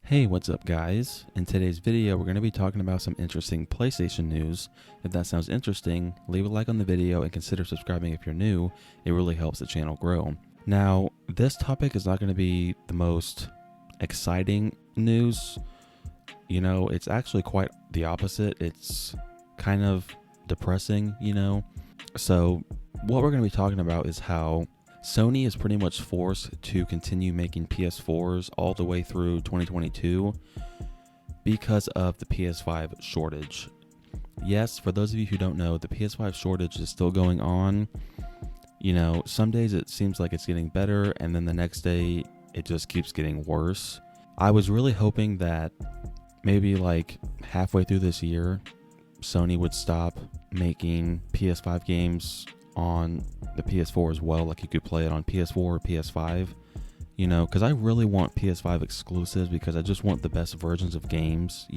Hey, what's up guys? In today's video, we're going to be talking about some interesting PlayStation news. If that sounds interesting, leave a like on the video and consider subscribing if you're new. It really helps the channel grow. Now, this topic is not going to be the most exciting news. It's actually quite the opposite. It's kind of depressing, So what we're going to be talking about is how Sony is pretty much forced to continue making PS4s all the way through 2022 because of the PS5 shortage. Yes, for those of you who don't know, the PS5 shortage is still going on. Some days it seems like it's getting better, and then the next day it just keeps getting worse. I was really hoping that maybe like halfway through this year, Sony would stop making PS5 games on the PS4 as well, like you could play it on PS4 or PS5, because I really want PS5 exclusives because I just want the best versions of games.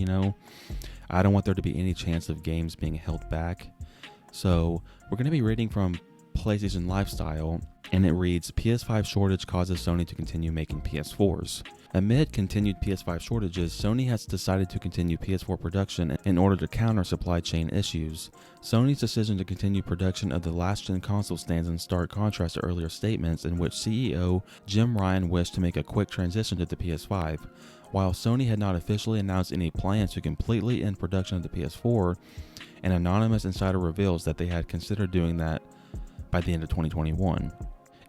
I don't want there to be any chance of games being held back. So we're going to be reading from PlayStation Lifestyle, and it reads, PS5 shortage causes Sony to continue making PS4s. Amid continued PS5 shortages, Sony has decided to continue PS4 production in order to counter supply chain issues. Sony's decision to continue production of the last-gen console stands in stark contrast to earlier statements in which CEO Jim Ryan wished to make a quick transition to the PS5. While Sony had not officially announced any plans to completely end production of the PS4, an anonymous insider reveals that they had considered doing that by the end of 2021.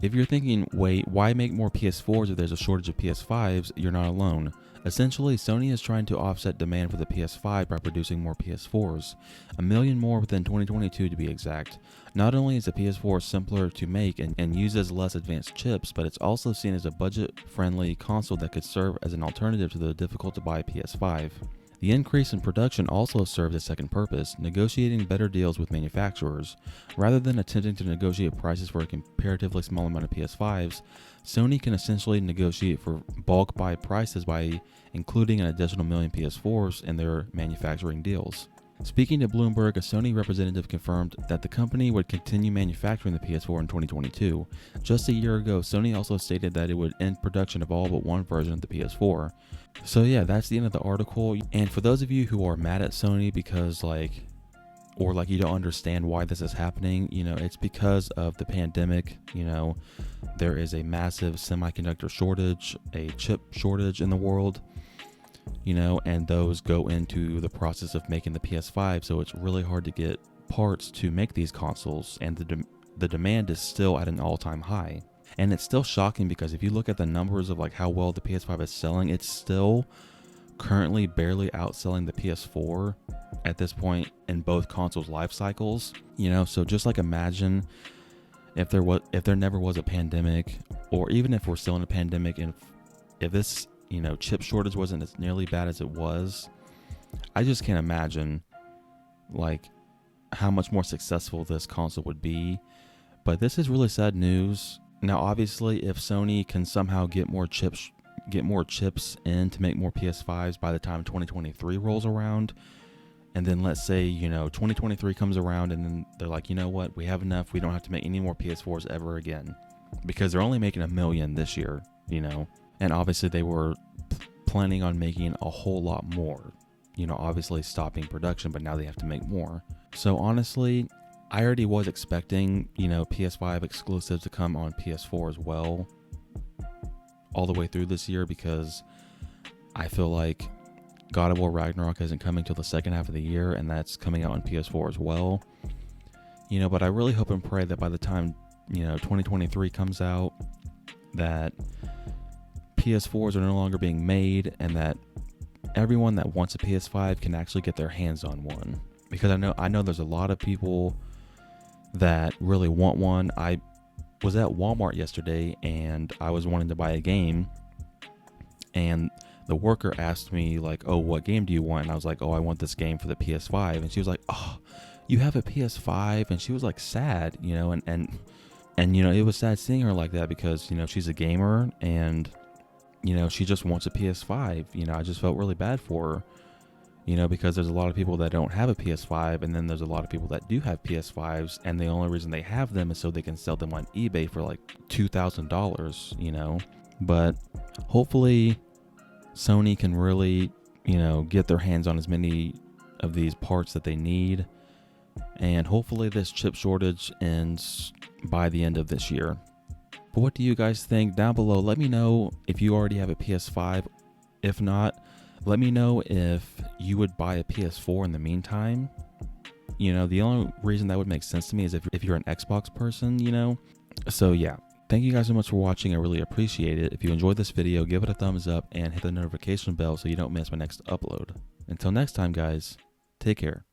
If you're thinking, wait, why make more PS4s if there's a shortage of PS5s, you're not alone. Essentially, Sony is trying to offset demand for the PS5 by producing more PS4s, 1 million more within 2022 to be exact. Not only is the PS4 simpler to make and uses less advanced chips, but it's also seen as a budget-friendly console that could serve as an alternative to the difficult-to-buy PS5. The increase in production also served a second purpose, negotiating better deals with manufacturers. Rather than attempting to negotiate prices for a comparatively small amount of PS5s, Sony can essentially negotiate for bulk buy prices by including an additional 1 million PS4s in their manufacturing deals. Speaking to Bloomberg, a Sony representative confirmed that the company would continue manufacturing the PS4 in 2022. Just a year ago, Sony also stated that it would end production of all but one version of the PS4. So yeah, that's the end of the article. And for those of you who are mad at Sony because you don't understand why this is happening, it's because of the pandemic. There is a massive semiconductor shortage, a chip shortage in the world. And those go into the process of making the PS5, so it's really hard to get parts to make these consoles, and the demand is still at an all-time high. And it's still shocking because if you look at the numbers of like how well the PS5 is selling, it's still currently barely outselling the PS4 at this point in both consoles' life cycles. So just like imagine if there never was a pandemic, or even if we're still in a pandemic, and if this chip shortage wasn't as nearly bad as it was, I just can't imagine like how much more successful this console would be. But this is really sad news. Now, obviously, if Sony can somehow get more chips in to make more PS5s by the time 2023 rolls around, and then let's say 2023 comes around and then they're like, you know what, we have enough, we don't have to make any more PS4s ever again, because they're only making 1 million this year, and obviously they were planning on making a whole lot more, obviously stopping production, but now they have to make more. So honestly, I already was expecting, PS5 exclusives to come on PS4 as well all the way through this year, because I feel like God of War Ragnarok isn't coming till the second half of the year, and that's coming out on PS4 as well. But I really hope and pray that by the time, 2023 comes out, that PS4s are no longer being made, and that everyone that wants a PS5 can actually get their hands on one. Because I know there's a lot of people that really want one. I was at Walmart yesterday and I was wanting to buy a game, and the worker asked me like, oh, what game do you want? And I was like, oh, I want this game for the PS5. And she was like, oh, you have a PS5? And she was like sad, and it was sad seeing her like that, because she's a gamer, and she just wants a PS5. I just felt really bad for her. Because there's a lot of people that don't have a PS5, and then there's a lot of people that do have PS5s, and the only reason they have them is so they can sell them on eBay for like $2,000, But hopefully Sony can really, get their hands on as many of these parts that they need. And hopefully this chip shortage ends by the end of this year. But what do you guys think? Down below, let me know if you already have a PS5. If not, let me know if you would buy a PS4 in the meantime. The only reason that would make sense to me is if you're an Xbox person, So yeah, thank you guys so much for watching. I really appreciate it. If you enjoyed this video, give it a thumbs up and hit the notification bell so you don't miss my next upload. Until next time, guys, take care.